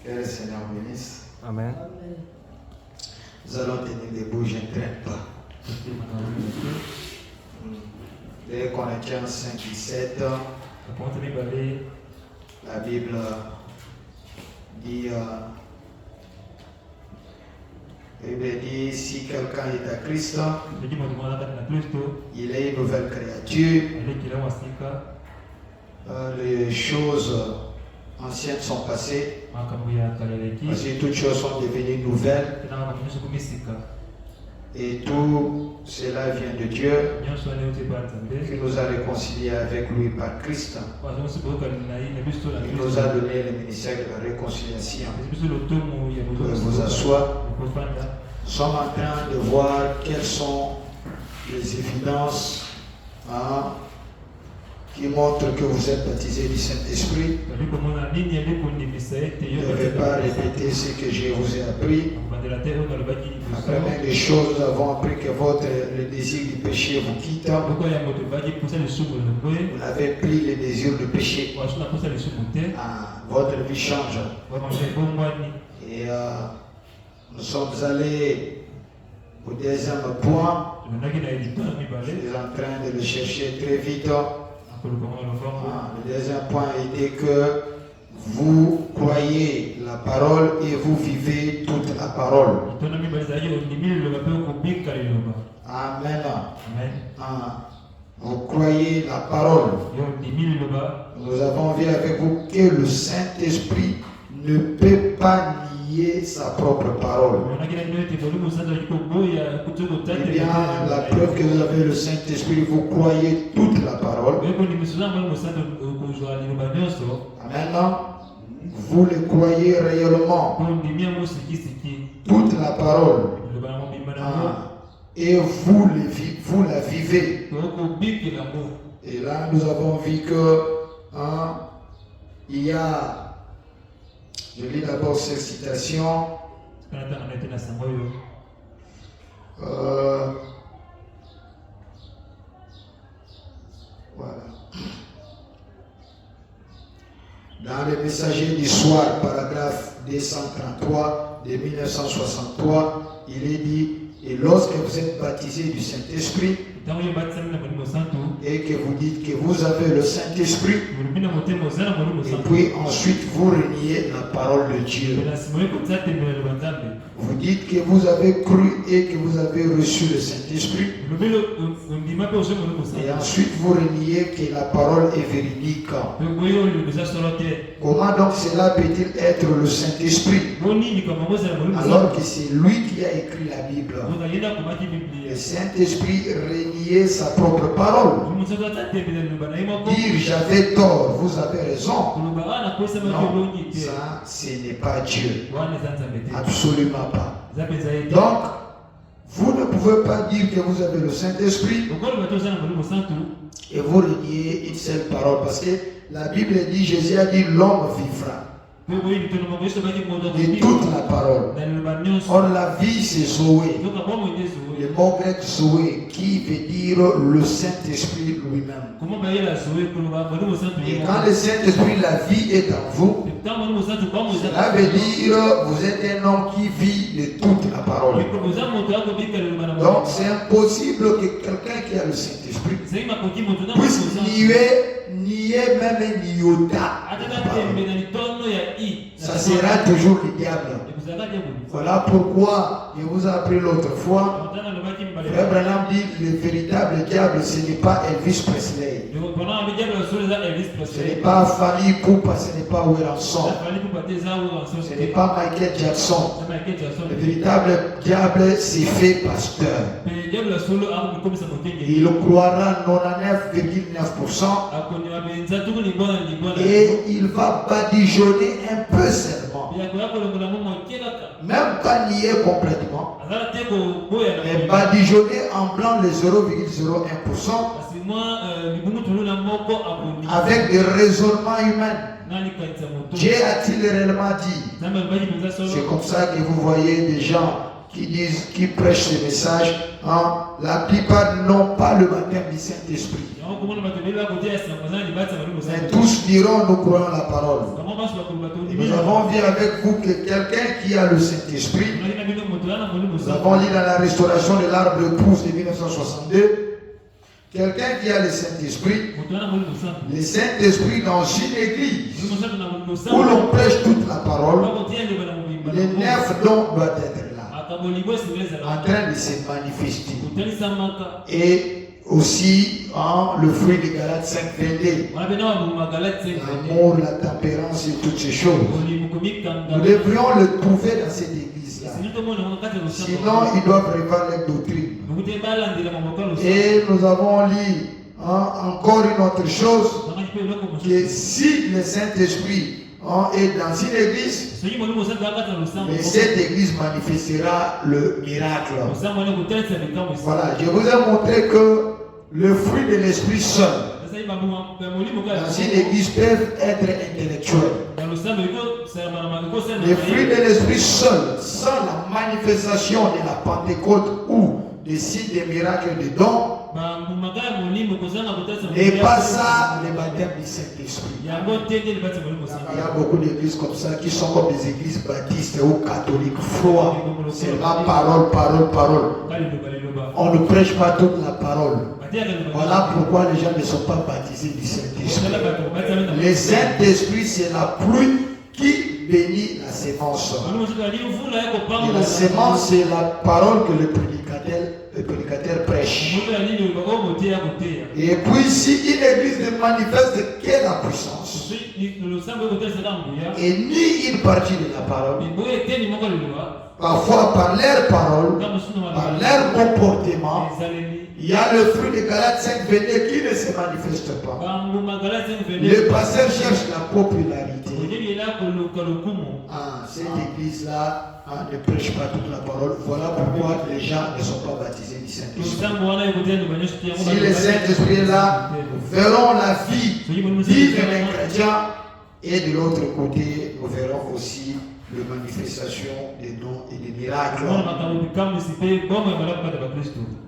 Que le Seigneur bénisse. Amen. Nous allons tenir debout, je ne traîne pas. 2 Corinthiens 5, 17. La Bible dit, si quelqu'un est à Christ, il est une nouvelle créature. Les choses anciennes sont passées. Parce que toutes choses sont devenues nouvelles. Et tout cela vient de Dieu qui nous a réconciliés avec lui par Christ. Il nous a donné le ministère de la réconciliation. Vous pouvez vous asseoir. Nous sommes en train de voir quelles sont les évidences qui montrent que vous êtes baptisés du Saint-Esprit. Je ne vais pas répéter ce que je vous ai appris. La première des choses, nous avons appris que le désir du péché vous quitte. Vous n'avez plus le désir du péché. Votre vie change. Et nous sommes allés au deuxième point. Je suis en train de le chercher très vite. Le deuxième point était que vous croyez la parole et vous vivez toute la parole. Amen. Vous croyez la parole. Nous avons vu avec vous que le Saint-Esprit ne peut pas nier sa propre parole. Eh bien, la preuve que vous avez le Saint-Esprit, vous croyez toute la parole. Amen. Vous le croyez réellement. Toute la parole. Et vous la vivez. Et là, nous avons vu que il y a... Je lis d'abord cette citation. Voilà. Dans le Messager du soir, paragraphe 233 de 1963, il est dit, et lorsque vous êtes baptisé du Saint-Esprit, et que vous dites que vous avez le Saint-Esprit, et puis ensuite vous reniez la parole de Dieu. Vous dites que vous avez cru et que vous avez reçu le Saint-Esprit, et ensuite vous reniez que la parole est véridique. Comment donc cela peut-il être le Saint-Esprit alors que c'est lui qui a écrit la Bible? Le Saint-Esprit reniait sa propre parole. Dire j'avais tort, vous avez raison. Non, ça ce n'est pas Dieu. Absolument pas. Donc, vous ne pouvez pas dire que vous avez le Saint-Esprit et vous reniez une seule parole. Parce que la Bible dit, Jésus a dit l'homme vivra de toute la parole. Or la vie c'est Zoé. Le mot grec Zoé qui veut dire le Saint-Esprit lui-même. Et quand le Saint-Esprit, la vie est en vous, cela veut dire vous êtes un homme qui vit de toute la parole. Donc c'est impossible que quelqu'un qui a le Saint-Esprit puisse nier même un iota. Ça sera toujours le diable. Voilà pourquoi je vous ai appris l'autre fois. Frère Branham dit le véritable diable, ce n'est pas Elvis Presley. Ce n'est pas Fali Poupa, ce n'est pas Weranson. Ce n'est pas Michael Jackson. Le véritable diable, c'est fait pasteur. Il croira 99,9% et il va badigeonner un peu seulement. Même pas nier complètement, mais badigeonner en blanc les 0,01% avec des raisonnements humains. Dieu a-t-il réellement dit? C'est comme ça que vous voyez des gens qui prêchent ce message, la plupart n'ont pas le baptême du Saint-Esprit. Mais tous diront, nous croyons la parole. Nous avons vu avec vous que quelqu'un qui a le Saint-Esprit, nous avons lu dans la restauration de l'arbre de Pouce de 1962, quelqu'un qui a le Saint-Esprit, le Saint-Esprit dans une église où l'on prêche toute la parole, les 9 dons doivent être là, en train de se manifester. Et aussi le fruit de Galates 5:22, l'amour, la tempérance et toutes ces choses. Nous devrions le trouver dans cette église-là. Sinon, ils doivent prévoir les doctrines. Et nous avons lu encore une autre chose, que si le Saint-Esprit est dans une église, mais cette église manifestera le miracle. Voilà, je vous ai montré que le fruit de l'esprit seul dans une église peuvent être intellectuels. Le fruit de l'esprit seul, sans la manifestation de la Pentecôte ou des signes des miracles de dons, n'est pas ça le baptême du Saint-Esprit. Il y a beaucoup d'églises comme ça qui sont comme des églises baptistes ou catholiques froides. C'est la parole, parole, parole. On ne prêche pas toute la parole. Voilà pourquoi les gens ne sont pas baptisés du Saint-Esprit. Le Saint-Esprit, c'est la pluie qui bénit la sémence. Et la sémence, c'est la parole que le prédicateur prêche. Et puis, si une église ne manifeste que la puissance, et ni une partie de la parole, parfois par leur parole, par leur comportement, il y a le fruit de Galates 5:22 qui ne se manifeste pas. Le pasteur cherche la popularité. Cette église-là ne prêche pas toute la parole. Voilà pourquoi les gens ne sont pas baptisés du Saint-Esprit. Si le Saint-Esprit est là, nous verrons la vie vive des chrétiens. Et de l'autre côté, nous verrons aussi la manifestation des dons et des miracles.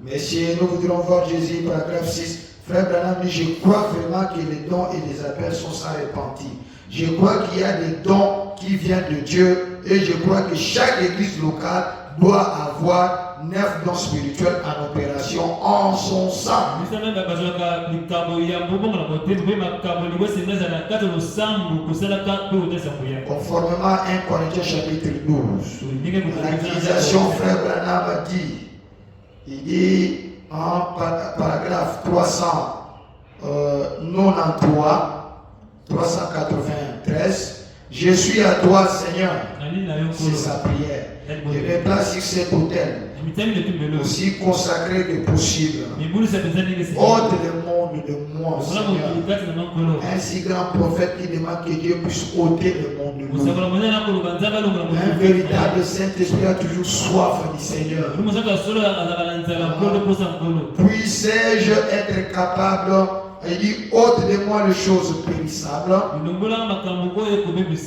Messieurs, nous voudrons voir Jésus, paragraphe 6. Frère Branham dit, je crois vraiment que les dons et les appels sont sans repentir. Je crois qu'il y a des dons qui viennent de Dieu et je crois que chaque église locale doit avoir 9 dons spirituels en opération en son sein. Conformément à 1 Corinthiens chapitre 12, l'accusation frère Branham a dit, il dit en paragraphe 393, je suis à toi Seigneur, c'est sa prière. Je me place sur cet autel, aussi consacré que possible. Ôte le monde de moi, Seigneur. Un si grand prophète qui demande que Dieu puisse ôter le monde de nous. Un véritable Saint-Esprit a toujours soif du Seigneur. Puissais-je être capable, il dit, ôte de moi les choses périssables,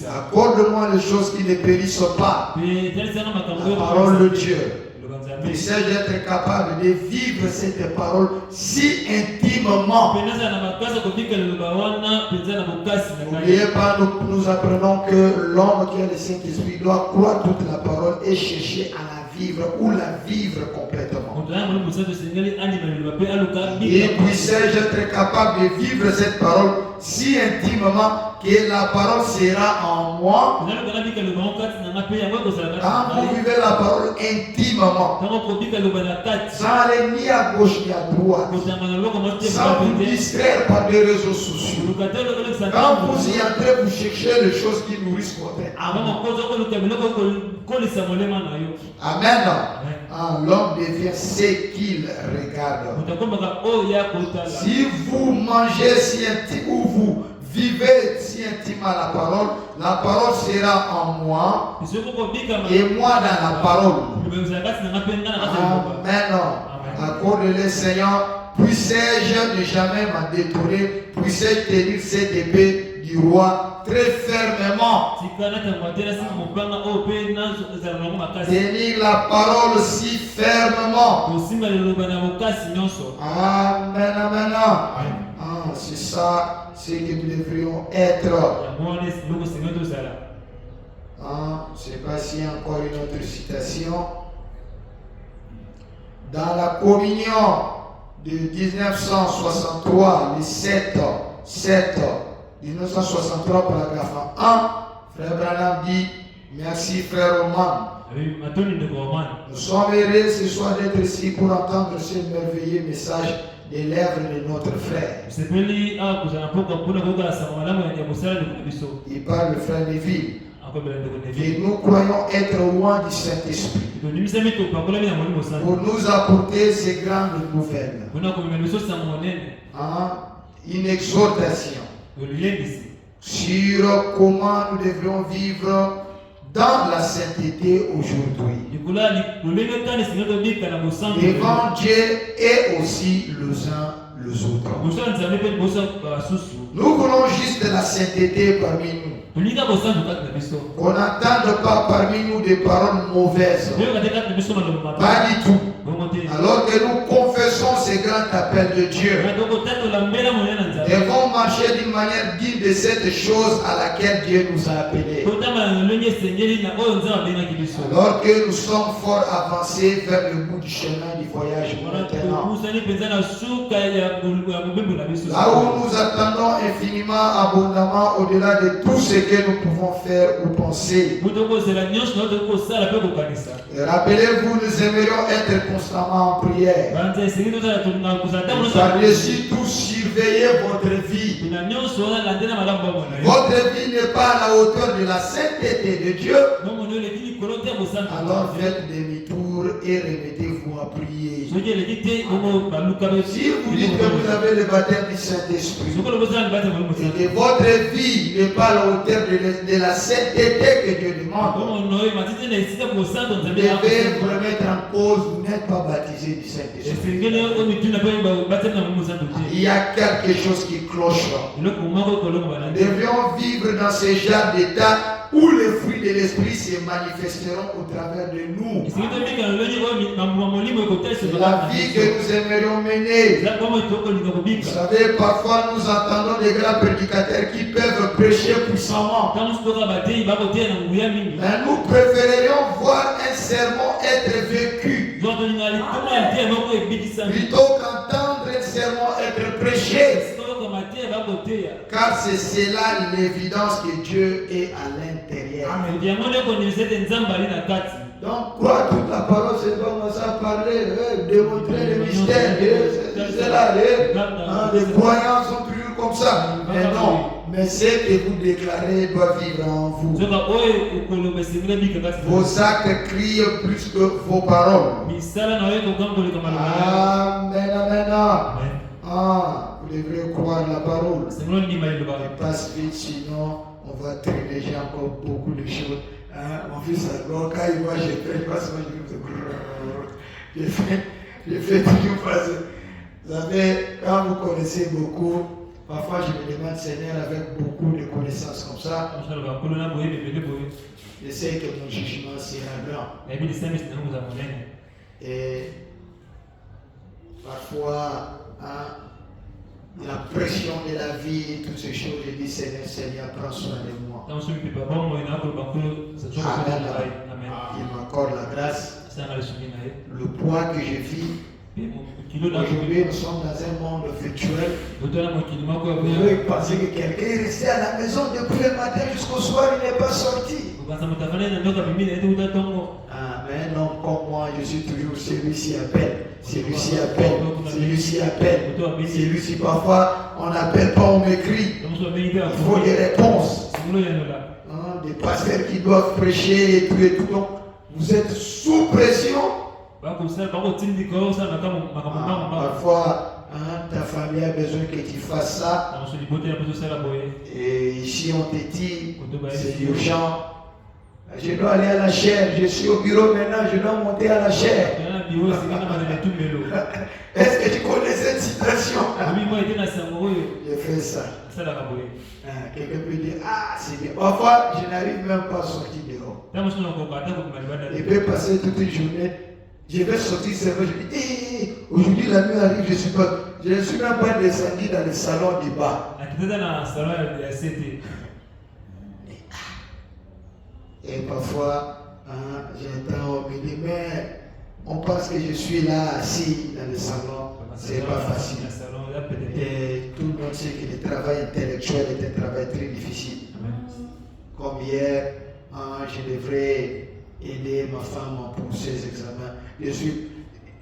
accorde-moi les choses qui ne périssent pas, la parole de Dieu. Puissais-je être capable de vivre cette parole si intimement. N'oubliez pas, nous apprenons que l'homme qui a le Saint-Esprit doit croire toute la parole et chercher à la vivre ou la vivre complètement. Et puissais-je être capable de vivre cette parole si intimement que la parole sera en moi. Quand vous vivez la parole intimement, sans aller ni à gauche ni à droite, sans vous distraire par des réseaux sociaux, quand vous y entrez, vous cherchez les choses qui nourrissent votre âme. Amen. L'homme devient ce qu'il regarde. Si vous mangez si intime ou vous vivez si intimement la parole sera en moi et moi dans la parole. Amen. Accorde-le Seigneur, puissais-je ne jamais m'en détourner, puissais-je tenir cette épée du roi très fermement. Tenir la parole si fermement. Amen, amen. C'est ça, c'est que nous devrions être. Je ne sais pas s'il y a encore une autre citation. Dans la communion de 1963, le 7 1963, paragraphe 1, Frère Branham dit: merci Frère Roman. Nous sommes heureux ce soir d'être ici pour entendre ce merveilleux message des lèvres de notre frère. Il parle de Frère Neville. Et nous croyons être loin du Saint-Esprit pour nous apporter ces grandes nouvelles. Une exhortation sur comment nous devrions vivre dans la sainteté aujourd'hui, devant Dieu et aussi les uns les autres. Nous voulons juste la sainteté parmi nous. On n'entende pas parmi nous des paroles mauvaises. Pas du tout. Alors que nous confessons ces grands appels de Dieu, devons marcher d'une manière digne de cette chose à laquelle Dieu nous a appelés. Alors que nous sommes fort avancés vers le bout du chemin du voyage maintenant, là où nous attendons infiniment, abondamment, au-delà de tout ce que nous pouvons faire ou penser. Rappelez-vous, nous aimerions être constamment en prière. Par-dessus tout, surveillez votre vie. Votre vie n'est pas à la hauteur de la sainteté de Dieu. Alors faites demi-tour et remettez-vous à prier. Si vous dites que vous avez le baptême du Saint-Esprit et que votre vie n'est pas à la hauteur de la sainteté que Dieu demande, vous devez vous remettre en cause. Vous n'êtes pas baptisé du Saint-Esprit. Il y a quelque chose qui cloche. Nous devions vivre dans ce genre d'état où les fruits de l'esprit se manifesteront au travers de nous. C'est la vie que nous aimerions mener. Vous savez, parfois nous entendons des grands prédicateurs qui peuvent prêcher puissamment. Mais nous préférerions voir un sermon être vécu plutôt qu'entendre un sermon être prêché. Car c'est cela l'évidence que Dieu est à l'intérieur. Donc, quoi, toute la parole, c'est commencer à parler, démontrer les mystères, les croyants sont toujours comme ça. Mais non, mais ce que vous déclarez doit vivre en vous. Vos actes crient plus que vos paroles. Amen, amen. Vous devrez croire la parole. Et passe vite, sinon on va trier encore beaucoup de choses. Mon fils, quand il voit, j'ai fait toujours parce que vous savez, quand vous connaissez beaucoup, parfois je me demande, Seigneur, avec beaucoup de connaissances comme ça, je sais que mon jugement sera grand. Et parfois, la pression de la vie et toutes ces choses, je dis Seigneur, prends soin de moi. Amen. Il m'accorde la grâce. Le poids que je vis. Aujourd'hui, nous sommes dans un monde virtuel. Vous pouvez penser que quelqu'un est resté à la maison depuis le matin jusqu'au soir, il n'est pas sorti. Mais non, comme moi, je suis toujours celui-ci appelle. Celui-ci appelle. Celui-ci appelle. Celui-ci, parfois, on n'appelle pas, on m'écrit. Il faut des réponses. Des pasteurs qui doivent prêcher et tout et tout. Donc, vous êtes sous pression. Parfois, ta famille a besoin que tu fasses ça. Et ici, on te dit, c'est urgent. Je dois aller à la chaire. Je suis au bureau maintenant, je dois monter à la chaire. Est-ce que tu connaissais cette citation. J'ai fait ça. Quelqu'un peut dire, ah, c'est bien. Parfois, je n'arrive même pas à sortir dehors. Il peut passer toute une journée. Je vais sortir seulement, je dis, aujourd'hui la nuit arrive, je ne suis même pas descendu dans le salon du bas. Et parfois, j'entends, on me dit, mais on pense que je suis là assis dans le salon, c'est pas facile. Et tout le monde sait que le travail intellectuel est un travail très difficile. Comme hier, je devrais aider ma femme pour ses examens.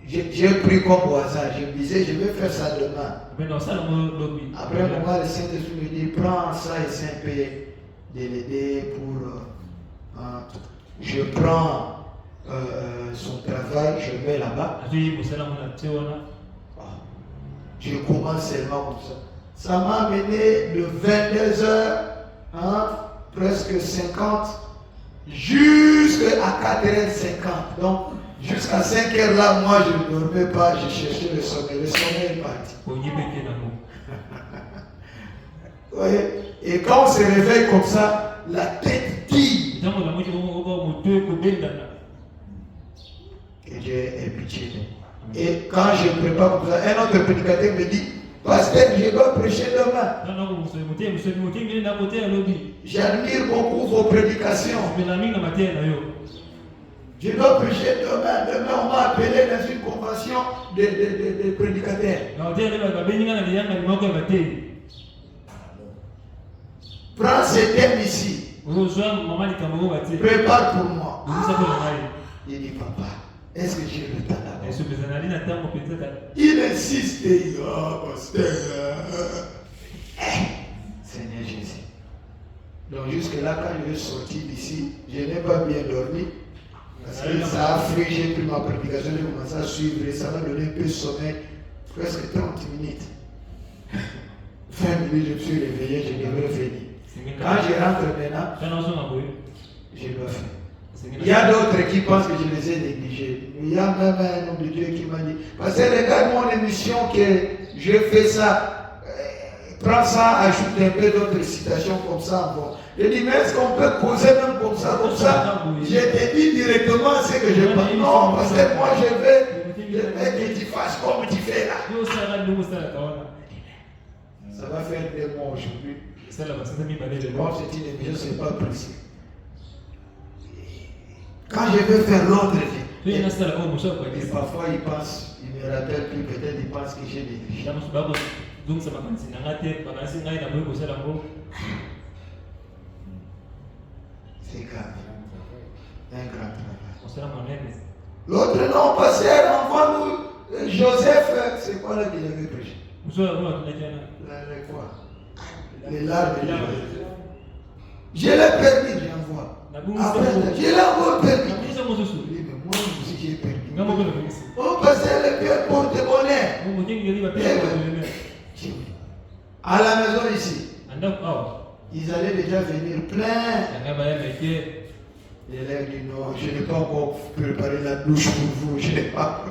J'ai pris comme au hasard, je me disais, je vais faire ça demain. Après un moment, le Saint-Esprit me dit, prends ça et c'est un peu de l'aider pour... je prends son travail, je le mets là-bas. Je commence seulement comme ça. Ça m'a amené de 22h, presque 50, jusqu'à 4h50. Donc, jusqu'à 5h là, moi je ne dormais pas, je cherchais le sommeil. Le sommeil est parti. Oui. Et quand on se réveille comme ça, la tête tire. Que Dieu ait pitié. Et quand je prépare comme ça, un autre prédicateur me dit, pasteur, je dois prêcher demain. J'admire beaucoup vos prédications. Je dois prêcher demain. Demain, on m'a appelé dans une convention de prédicateurs. Prends ce thème ici. Prépare pour moi. Il dit, papa, est-ce que j'ai le temps d'abord? Il insiste. Pasteur. Seigneur Jésus. Donc jusque-là, quand je vais sortir d'ici, je n'ai pas bien dormi. Parce que ça a fui, j'ai pris ma prédication, j'ai commencé à suivre et ça m'a donné un peu de sommeil, presque 30 minutes. 20 minutes, je me suis réveillé, je devrais venir. Quand je rentre maintenant, je dois faire. Il y a d'autres qui pensent que je les ai négligés. Il y a même un homme de Dieu qui m'a dit, parce que regarde mon émission que je fais ça, prends ça, ajoute un peu d'autres citations comme ça. Bon. Je dis, mais est-ce qu'on peut causer même comme ça, comme ça? Je te dis directement ce que je pense. Non, parce que moi je veux que tu fasses comme tu fais là. Ça va faire 2 mois aujourd'hui. Bon, c'est une émission, c'est pas précis. Quand je vais faire l'autre, et parfois il pense, il me rappelle plus, peut-être il pense que j'ai négligé. C'est grave. Un grand travail. L'autre non, pasteur, envoie-nous Joseph, c'est quoi là qu'il avait prêché? Quoi? Les larmes de Joseph. Je l'ai permis, j'envoie. Après, je l'ai encore permis. Mais moi aussi j'ai permis. Oh, pasteur, le Père porte bonheur. À la maison ici, ils allaient déjà venir plein. L'élève dit non, je n'ai pas encore préparé la douche pour vous, je n'ai pas.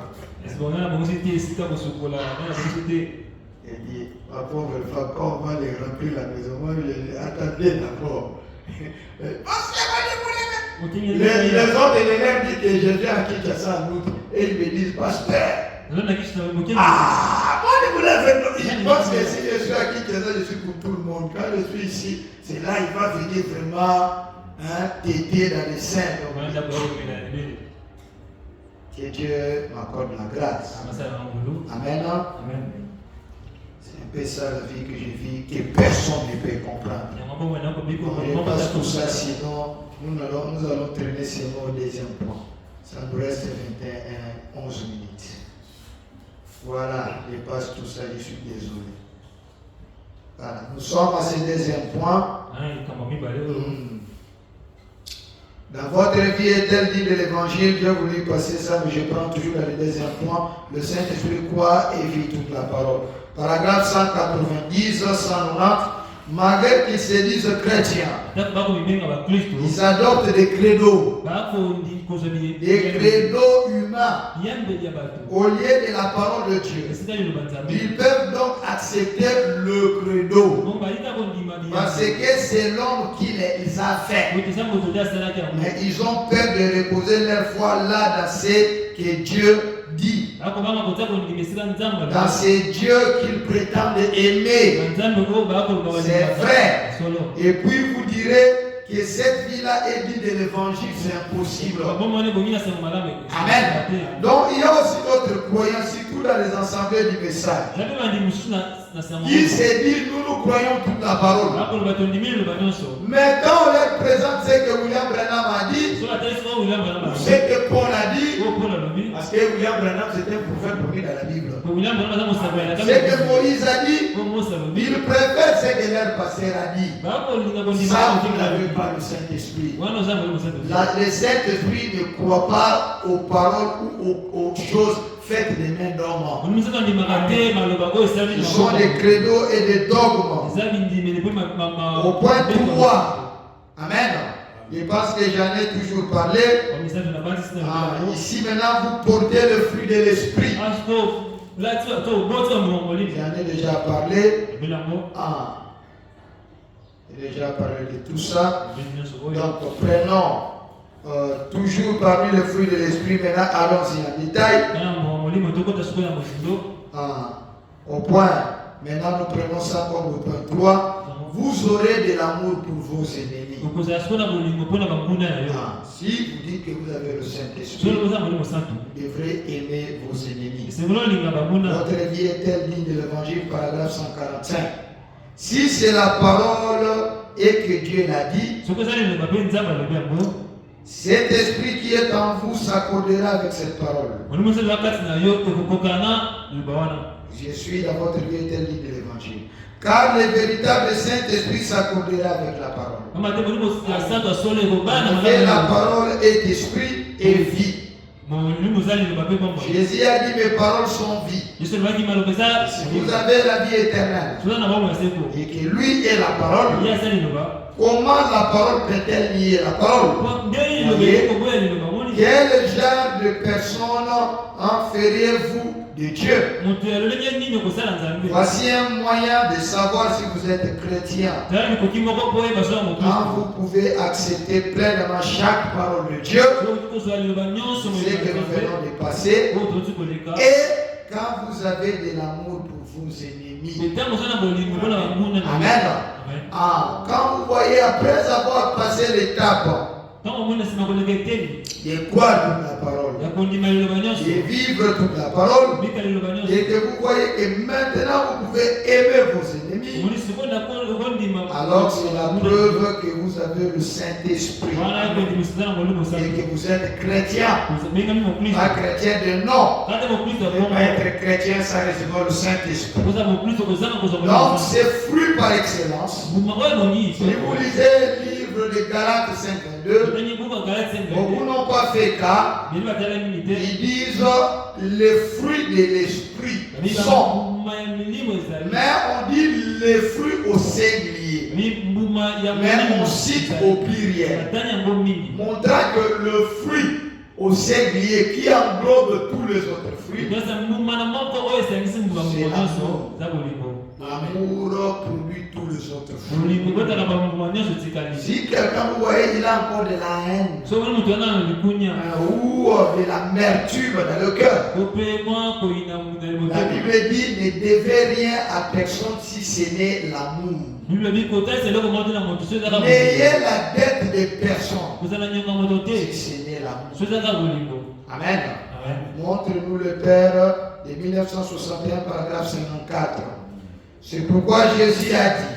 Il dit, ma pauvre femme, quand on va les remplir la maison, moi je les attendais d'abord. Les autres élèves disent que je viens à Kinshasa en outre et ils me disent, pasteur. Ah, moi je voulais faire. Je pense que si je suis à Kinshasa, je suis pour tout le monde. Quand je suis ici, c'est là il va venir vraiment t'aider dans les seins. Que Dieu m'accorde la grâce. Amen. C'est un peu ça la vie que je vis, que personne ne peut comprendre. On passe tout ça, sinon nous allons traîner seulement au deuxième point. Ça nous reste 11 minutes. Voilà, je passe tout ça, je suis désolé. Voilà, nous sommes à ce deuxième point. Dans votre vie est-elle dit de l'évangile, Dieu a voulu passer ça, mais je prends toujours dans le deuxième point. Le Saint-Esprit croit et vit toute la parole. Paragraphe 190, 190, malgré qu'ils se disent chrétiens, ils adoptent des credos. Des credos humains au lieu de la parole de Dieu. Ils peuvent donc accepter le credo parce que c'est l'homme qui les a fait. Mais ils ont peur de reposer leur foi là dans ce que Dieu dit. Dans ces dieux qu'ils prétendent aimer. C'est vrai. Et puis vous direz que cette vie-là est digne de l'évangile, c'est impossible. Amen. Donc il y a aussi d'autres croyants, surtout dans les assemblées du message, qui se disent nous croyons toute la parole. Mais quand on leur présente ce que William Branham a dit, ce que Paul a dit, parce que William Branham c'était un prophète promis dans la Bible. Ce que Moïse a dit, il préfère ce que leur pasteur a dit. Ça, vous n'avez pas le Saint-Esprit. Le Saint-Esprit ne croit pas aux paroles ou aux choses faites des mains d'hommes. Ce sont des credos et des dogmes. Au point 3. Amen. Et parce que j'en ai toujours parlé, ici maintenant vous portez le fruit de l'esprit. J'en ai déjà parlé. J'ai déjà parlé de tout ça. Donc prenons toujours parmi les fruits de l'esprit. Maintenant allons-y en détail. Au point, maintenant nous prenons ça comme le point 3. Vous aurez de l'amour pour vos ennemis. Si vous dites que vous avez le Saint-Esprit, vous devrez aimer vos ennemis. Votre vie est-elle digne de l'évangile, paragraphe 145. Si c'est la parole et que Dieu l'a dit, cet esprit qui est en vous s'accordera avec cette parole. Je suis dans votre vie est-elle digne de l'évangile. Car le véritable Saint-Esprit s'accordera avec la parole. Et la parole est esprit et vie. Jésus a dit mes paroles sont vie. Si vous avez la vie éternelle et que lui est la parole, comment la parole peut-elle lier la parole? Quel genre de personne en feriez-vous de Dieu? Voici un moyen de savoir si vous êtes chrétien. Quand vous pouvez accepter pleinement chaque parole de Dieu, ce que nous venons de passer, et quand vous avez de l'amour pour vos ennemis. Amen. Quand vous voyez, après avoir passé l'étape de croire toute la parole, de vivre toute la parole, et que vous voyez que maintenant vous pouvez aimer vos ennemis, alors c'est la preuve que vous avez le Saint-Esprit et que vous êtes chrétien, pas chrétien de nom. Vous ne pouvez pas être chrétien sans recevoir le Saint-Esprit. Donc c'est fruit par excellence. Si vous lisez le livre de Galates 5:22, beaucoup n'ont pas fait cas. Ils disent les fruits de l'esprit sont. Mais on dit les fruits au singulier. Mais on cite au pluriel. Montrant que le fruit au singulier qui englobe tous les autres fruits, c'est l'amour produit tous les autres fruits. Si quelqu'un, vous voyez, il a encore de la haine ou de l'amertume dans le cœur, la Bible dit ne devez rien à personne si ce n'est l'amour. N'ayez la dette de personne si ce n'est l'amour. Amen. Montre-nous le Père de 1961, paragraphe 54. C'est pourquoi Jésus a dit,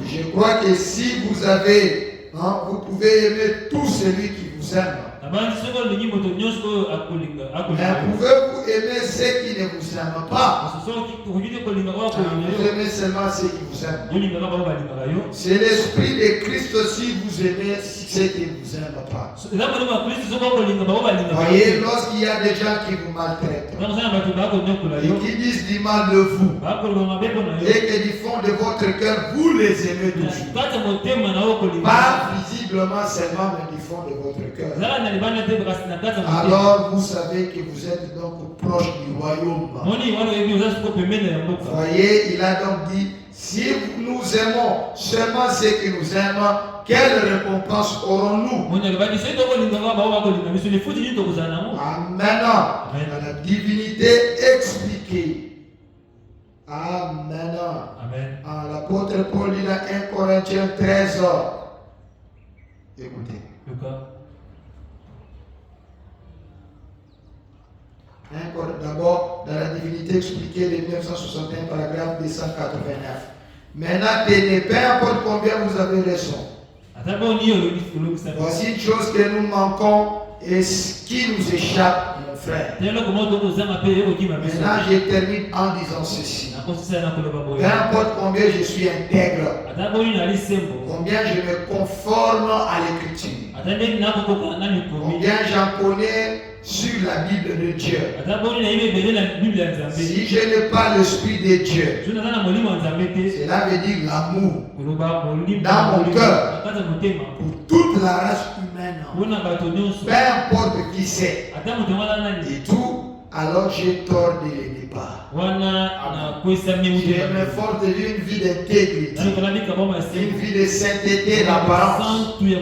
je crois que si vous avez, vous pouvez aimer tout celui qui vous vous aiment? Mais pouvez-vous aimer ceux qui ne vous aiment pas? Vous aimez seulement ceux qui vous aiment. C'est l'esprit de Christ aussi, vous aimez ceux qui ne vous aiment pas. Voyez, lorsqu'il y a des gens qui vous maltraitent et qui disent du mal de vous et qui font de votre cœur, vous les aimez toujours. Pas visiblement seulement, mais du fond de votre cœur. Alors vous savez que vous êtes donc proche du royaume. Voyez, il a donc dit, si nous aimons seulement ceux qui nous aiment, quelle récompense aurons-nous? Amen. La divinité expliquée. Amen. Amen. L'apôtre Paul dit dans 1 Corinthiens 13. Écoutez. D'abord, dans la divinité expliquée, les 961 paragraphe 289. Maintenant, tenez, peu importe combien vous avez raison. Voici une chose que nous manquons et ce qui nous échappe, mon frère. Maintenant, je termine en disant ceci. Peu importe combien je suis intègre, combien je me conforme à l'écriture, combien j'en connais sur la Bible de Dieu. Si je n'ai pas l'esprit de Dieu, cela veut dire l'amour dans mon cœur pour toute la race humaine, peu importe qui c'est, et tout, alors j'ai tort dès le départ. Je m'efforce de vivre une vie d'intégrité, une vie de sainteté, d'apparence. Mais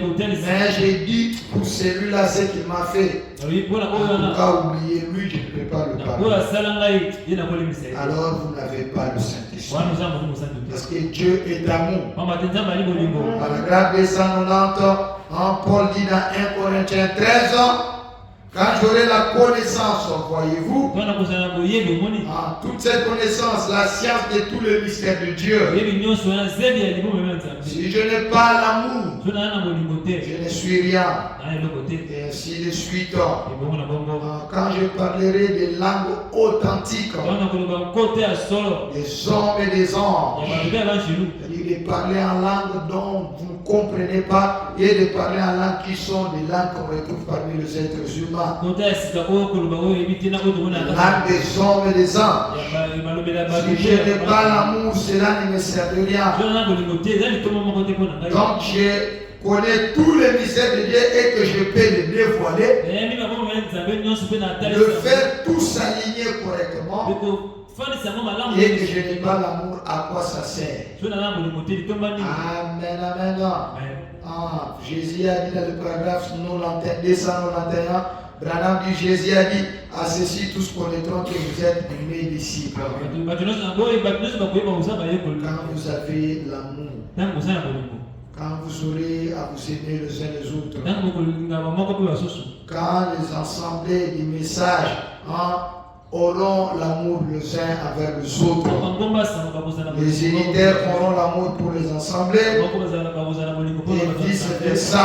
j'ai dit pour celui-là ce qu'il m'a fait. En tout cas, oubliez lui, je ne peux pas le pardonner. Alors vous n'avez pas le Saint-Esprit. Parce que Dieu est amour. Paragraphe 290, Paul dit dans 1 Corinthiens 13. Quand j'aurai la connaissance, voyez-vous, toute cette connaissance, la science de tout le mystère de Dieu. Si je n'ai pas l'amour, je ne suis rien. Et ainsi de suite. Quand je parlerai des langues authentiques, des hommes et des anges, c'est-à-dire de parler en langue dont vous ne comprenez pas et de parler en langue qui sont des langues qu'on retrouve parmi les êtres humains. Langue des hommes et des anges. Si je n'ai pas l'amour, cela ne me sert de rien. Donc je connais tous les mystères de Dieu et que je peux les dévoiler, de faire tout s'aligner correctement, et que je n'ai pas l'amour, à quoi ça sert? Amen, amen. Jésus a dit dans le paragraphe 291, Branham dit, Jésus a dit, à ceci tous connaîtront que vous êtes mes disciples. Quand vous avez l'amour, quand vous aurez à vous aimer les uns les autres, quand les assemblées des messages auront l'amour les uns envers les autres, les unitaires auront l'amour pour les assemblées, et vice versa.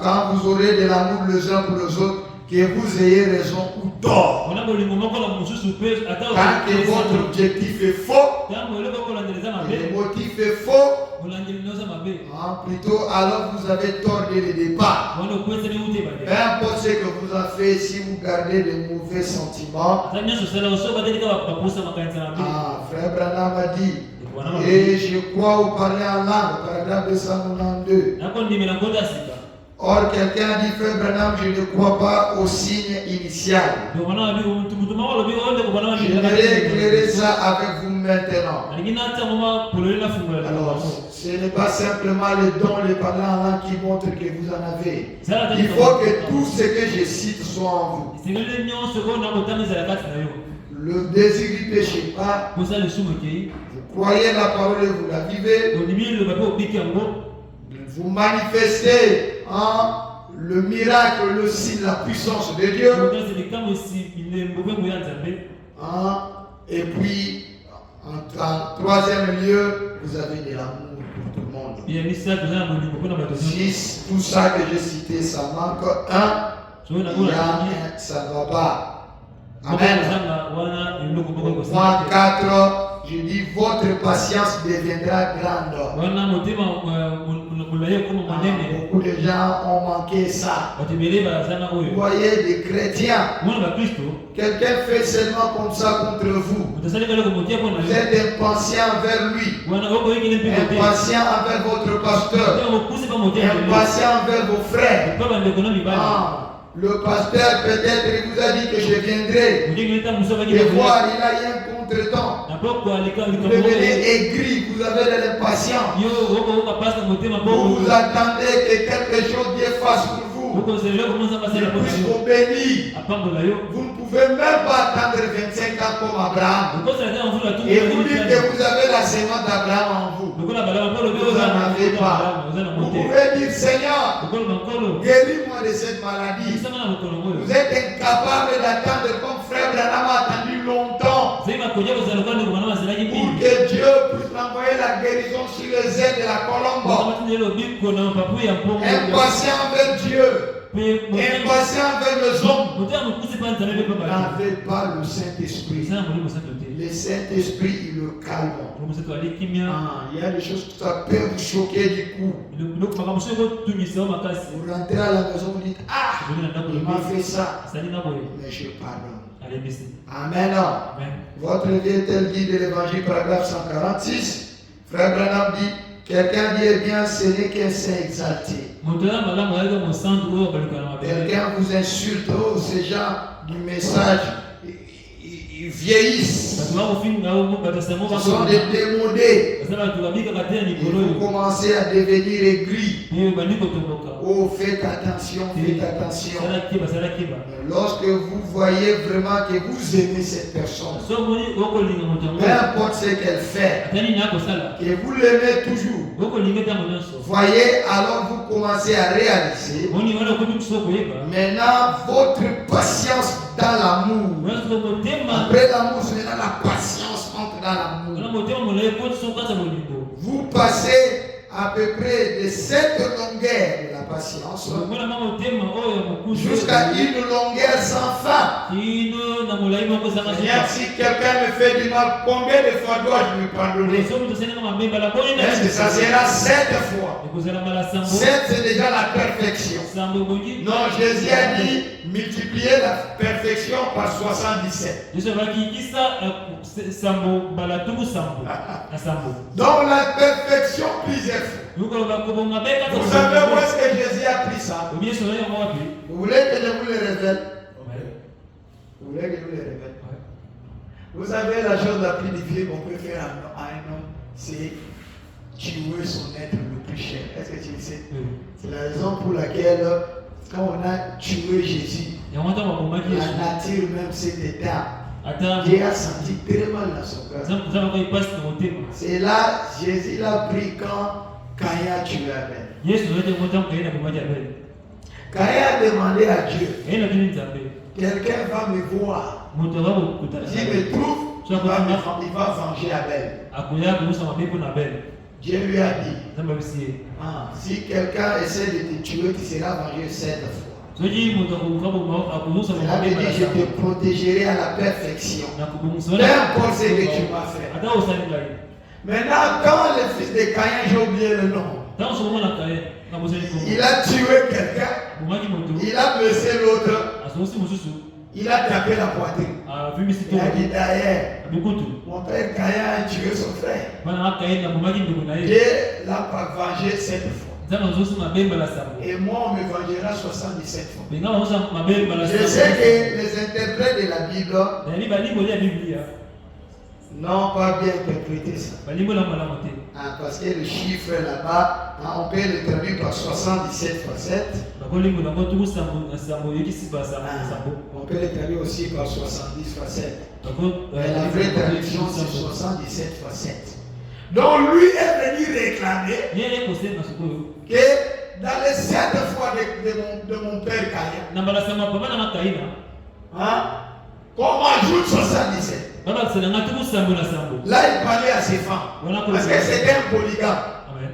Quand vous aurez de l'amour les uns pour les autres, que vous ayez raison ou tort, quand votre objectif est faux, le motif est faux, plutôt alors vous avez tort dès le départ. Peu importe ce que vous avez fait, si vous gardez de mauvais sentiments, frère Branham a dit, et je crois vous parler en langue, paragraphe 292. Or, quelqu'un a dit, frère Branham, je ne crois pas au signe initial. J'aimerais éclairer ça avec vous maintenant. Alors, ce n'est pas simplement les dons, les parler en langue qui montrent que vous en avez. Il faut que tout ce que je cite soit en vous. Le désir du péché pas. Vous croyez la parole et vous la vivez. Vous manifestez le miracle, le signe, la puissance de Dieu. Et puis, en troisième lieu, vous avez de l'amour pour tout le monde. Si tout ça que j'ai cité, ça manque un, ça ne va pas. Amen. Point 4, je dis votre patience deviendra grande. Beaucoup de gens ont manqué ça. Vous voyez des chrétiens, quelqu'un fait seulement comme ça contre vous. Vous êtes impatient envers lui, impatient envers votre pasteur, impatient envers vos frères. Le pasteur peut-être vous a dit que je viendrai. Et voir, il a eu un contretemps. Vous devenez aigri, vous avez de l'impatience. Vous attendez que quelque chose Dieu fasse pour vous. Il puisse vous bénir. Vous ne pouvez même pas attendre 25 ans comme Abraham. Et vous dites que vous avez la sémence d'Abraham en vous. Vous n'en avez pas. Vous pouvez dire Seigneur, guéris-moi de cette maladie. Vous êtes incapable d'attendre comme frère Branham a attendu longtemps pour que Dieu puisse envoyer la guérison sur les ailes de la colombe. Impatient envers Dieu, impatient envers les hommes. Vous n'avez pas le Saint-Esprit. Le Saint-Esprit, il le calme. Il y a des choses qui peuvent vous choquer du coup. Vous rentrez à la maison, vous dites, ah, il m'a fait ça, mais je pardonne. Amen. Votre vie est-elle dit de l'évangile paragraphe 146? Frère Branham dit, quelqu'un dit, eh bien, ce n'est qu'un saint exalté. Quelqu'un vous insulte, oh, ces gens du message, ils vieillissent. Ce sont des démodés. Et vous commencez à devenir aigris. Oh, faites attention, faites attention. Lorsque vous voyez vraiment que vous aimez cette personne, peu importe ce qu'elle fait, que vous l'aimez toujours, voyez, alors vous commencez à réaliser maintenant votre patience dans l'amour. Après l'amour, c'est maintenant la patience entre dans l'amour. Vous passez à peu près de cette longueur de la patience jusqu'à une longueur sans fin. Si quelqu'un me fait du mal, combien de fois dois-je lui pardonner? Est-ce que ça sera 7 fois? 7, c'est déjà la perfection. Non, Jésus a dit multiplier la perfection par 77. Donc la perfection plusieurs fois. Vous savez où est-ce que Jésus a pris ça? Vous voulez que je vous le révèle? Vous voulez que je vous le révèle? Vous savez la chose la plus difficile qu'on peut faire à un homme, c'est tuer son être le plus cher. Est-ce que tu le sais? C'est la raison pour laquelle quand on a tué Jésus, la nature même s'est éteinte. Dieu a senti très mal dans son cœur. C'est là, Jésus l'a pris quand Caïn a tué Abel. Caïn a demandé à Dieu, quelqu'un va me voir. S'il me trouve, il va venger Abel. Dieu lui a dit, si quelqu'un essaie de te tuer, tu seras vengé 7 fois. Cela veut dire je te protégerai à la perfection. Peu importe ce que tu m'as fait. Maintenant, quand le fils de Caïn, j'ai oublié le nom, il a tué quelqu'un, il a blessé l'autre, il a tapé la poitrine. Il a dit d'ailleurs, mon père Caïn a tué son frère. Dieu l'a pas vengé 7 fois. Et moi, on me vengera 77 fois. Je sais que les interprètes de la Bible n'ont pas bien interprété ça. Parce que le chiffre là-bas, on peut le traduire par 77 fois 7. On peut le traduire aussi par 70 fois 7. Mais la vraie traduction, c'est 77 fois 7. Donc lui est venu réclamer que dans les 7 fois de mon père Caïn, qu'on ajoute 77. Là, il parlait à ses femmes. Parce que c'était un polygame.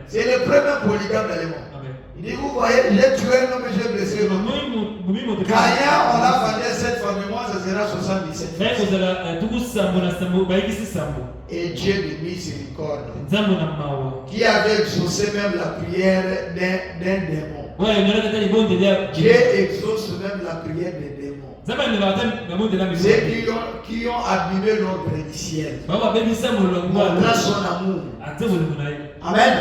C'est le premier polygame dans le monde. Il dit, vous voyez, j'ai tué un homme et j'ai blessé l'autre. Kaya, on l'a vendu à cette famille, moi, ça sera 77. Et Dieu de miséricorde, qui avait exaucé même la prière d'un démon. Dieu exauce même la prière des démons. Ceux qui ont abîmé l'ordre du ciel, montrant son amour. Amen.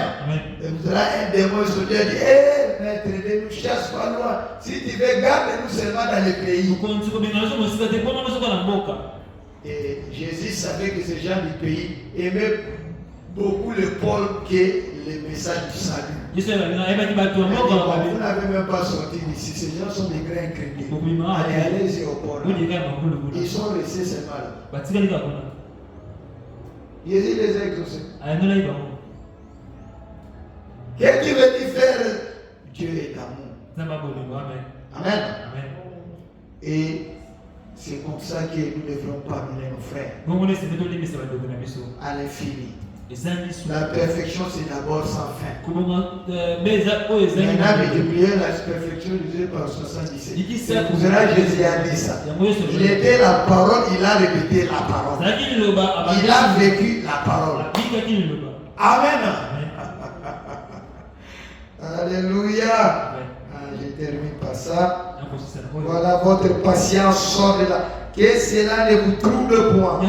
Et vous aurez un démon, il se dit, maître, ne nous chasse pas loin. Si tu veux, garde-nous seulement dans le pays. Et Jésus savait que ces gens du pays aimaient beaucoup le Paul que le message du salut. Vous n'avez même pas sorti d'ici. Ces gens sont des grands incrédules. Allez-y au Paul. Ils sont restés seulement là. Jésus les a exaucés. Qu'est-ce que tu veux faire? Dieu est amour. Amen. Et c'est comme ça que nous devrons pardonner nos frères. À l'infini. La perfection, c'est d'abord sans fin. Maintenant, mais multiplier la perfection divisée par 77. Vous verrez, Jésus a dit ça. Il était la parole, il a répété la parole. Il a vécu la parole. Amen. Alléluia. Je termine par ça. Voilà, votre patience sort de là. Que cela ne vous trouble point.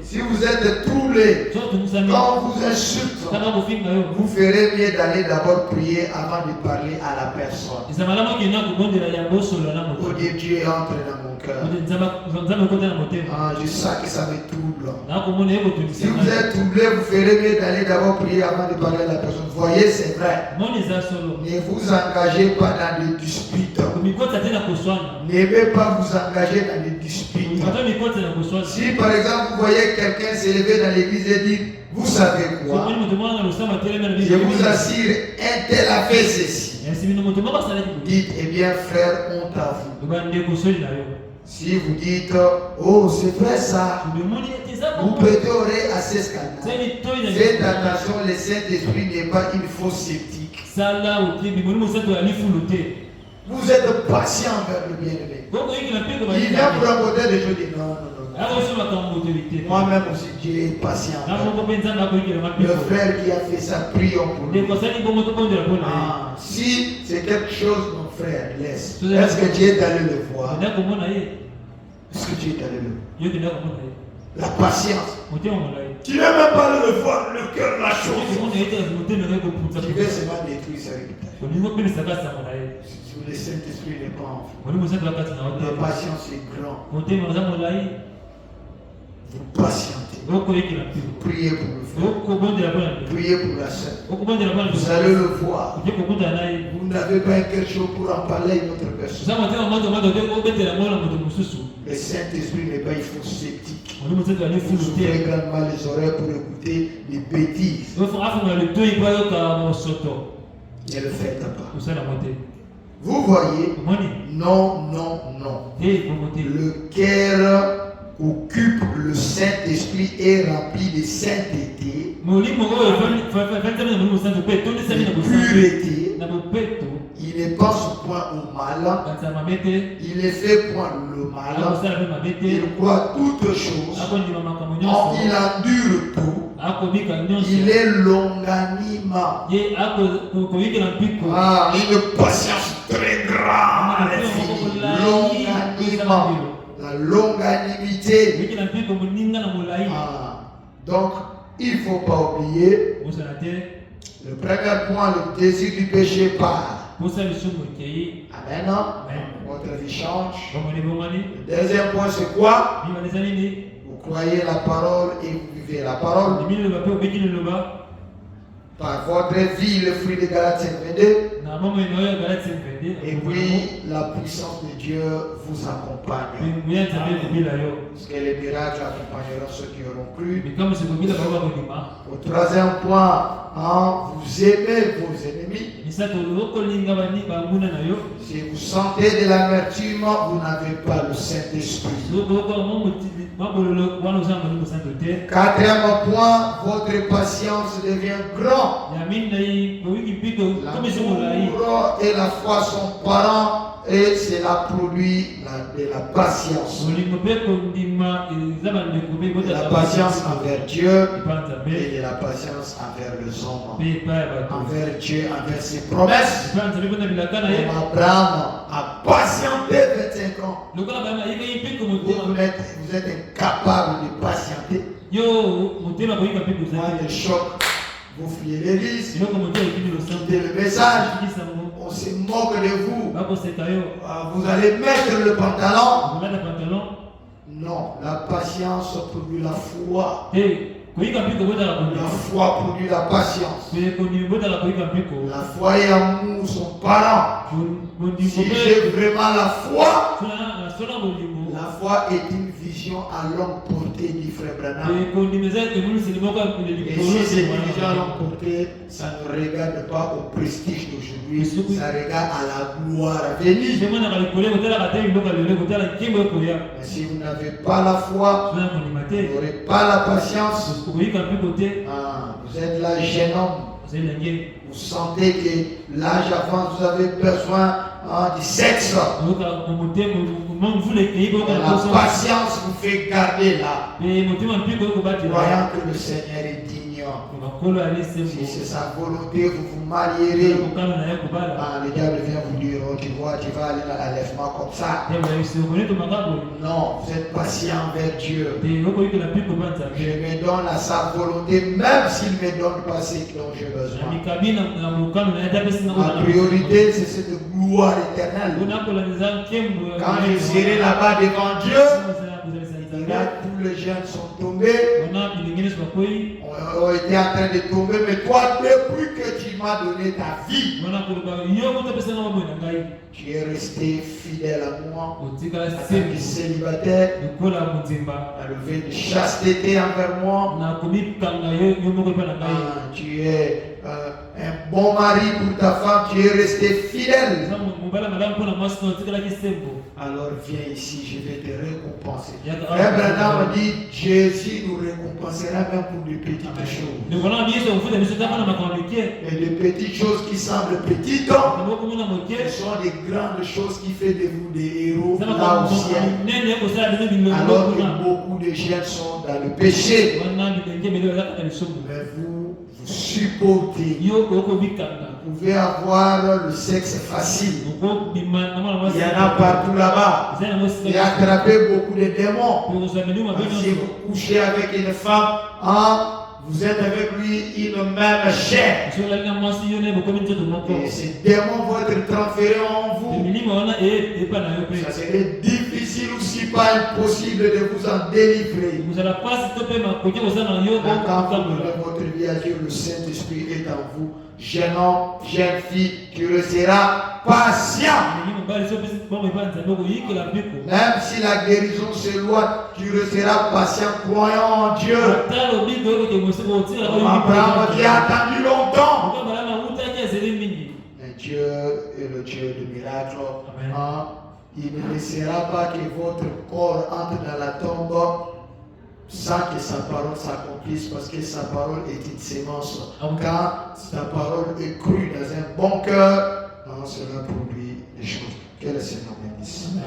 Si vous êtes troublé, quand vous insulte, vous ferez mieux d'aller d'abord prier avant de parler à la personne. Pour dire Dieu entre dans mon cœur. Je sens que ça me trouble. Si vous êtes troublé, vous ferez mieux d'aller d'abord prier avant de parler à la personne. Voyez, c'est vrai. Ne vous engagez pas dans des disputes. N'aimez pas vous engager dans des disputes. Si par exemple vous voyez quelqu'un s'élever dans l'église et dire, vous savez quoi? Je vous assure, un tel a fait ceci. Dites, eh bien frère, honte à vous. Si vous dites, oh c'est vrai ça, vous prêtez oreille à ces scandales. Faites attention, le Saint-Esprit n'est pas une fausse sceptique. Vous êtes patient envers le bien-aimé. Il vient pour apporter des choses. Non. Moi-même aussi, Dieu est patient. Le frère qui a fait ça, prions pour lui. Si c'est quelque chose, mon frère, laisse. Est-ce que Dieu est allé le voir? Est-ce que Dieu est allé le voir? La patience. Tu n'as même pas le voir, le cœur, la chose. Tu veux seulement détruire sa réputation. Le Saint-Esprit n'est pas en vous. La patience est grande. Vous patientez. Priez pour le frère. Priez pour la sœur. Vous allez le voir. Vous n'avez pas quelque chose pour en parler à une autre personne. Le Saint-Esprit n'est pas, il faut sceptique. Vous ouvrez grandement les oreilles pour écouter les bêtises. Ne le faites pas. Vous voyez, non. Le cœur occupe le Saint-Esprit est rempli de sainteté, de pureté. Il ne pense point au mal. Il ne fait point le mal. Il croit toutes choses. Il endure tout. Il est longanime. Une patience très grande. Longanime. La longanimité. Donc, il ne faut pas oublier. Le premier point, le désir du péché part. Amen. Votre vie change. Le deuxième point, c'est quoi? Vous croyez la parole et vous vivez la parole. Par votre vie, le fruit de Galates 22. Et puis, la puissance de Dieu vous accompagne. Parce que les miracles accompagneront ceux qui auront cru. Au troisième point, vous aimez vos ennemis. Si vous sentez de l'amertume, vous n'avez pas le Saint-Esprit. Quatrième point, votre patience devient grande. L'amour et la foi sont parents. Et cela produit de la patience. La patience envers Dieu et de la patience envers les hommes. Envers Dieu, envers ses promesses. Abraham a patienté 25 ans. Vous êtes incapable de patienter. Moi, le choc, vous fuyez l'église, vous quittez le message. On se moque de vous. Vous allez mettre le pantalon. Non, la patience produit la foi. La foi produit la patience. La foi et l'amour sont parents. Si j'ai vraiment la foi est une vision à longue portée du frère Branham. Et si c'est une vision à longue portée, ça ne regarde pas au prestige d'aujourd'hui, ça regarde à la gloire à venir. Mais si vous n'avez pas la foi, vous n'aurez pas la patience. Vous êtes là, jeune homme. Vous sentez que l'âge avant, vous avez besoin du sexe. La patience vous fait garder là, croyant que le Seigneur est digne. Si c'est sa volonté, vous vous marierez. Le diable vient vous dire, oh, tu vois, tu vas aller à l'enlèvement comme ça. Non, vous êtes patient envers Dieu. Je me donne à sa volonté, même s'il ne me donne pas ce dont j'ai besoin. Ma priorité, c'est cette gloire éternelle. Quand je serai là-bas devant Dieu, tous les jeunes sont tombés, ont été en train de tomber, mais toi, depuis que tu m'as donné ta vie, tu es resté fidèle à moi, en tant que célibataire, à lever de chasteté envers moi. Tu es un bon mari pour ta femme, tu es resté fidèle. Alors viens ici, je vais te récompenser. Frère Branham dit, Jésus nous récompensera même pour de petites choses. Et de petites choses qui semblent petites, ce sont des grandes choses qui font de vous des héros là au ciel. Alors que beaucoup de jeunes sont dans le péché. Mais vous supportez. Vous pouvez avoir le sexe facile. Il y en a partout là-bas. Et attraper beaucoup de démons. Si vous couchez avec une femme, vous êtes avec lui une même chair. Et ces démons vont être transférés en vous. Ça serait difficile ou si pas impossible de vous en délivrer. Quand vous donnez votre vie à Dieu, le Saint-Esprit est en vous. Jeune homme, jeune fille, tu resteras patient. Même si la guérison s'éloigne, tu resteras patient, croyant en Dieu. Abraham qui a attendu longtemps. Mais Dieu est le Dieu du miracle. Il ne laissera pas que votre corps entre dans la tombe sans que sa parole s'accomplisse, parce que sa parole est une sémence. Quand sa parole est crue dans un bon cœur, cela produit des choses. Que le Seigneur bénisse. Amen.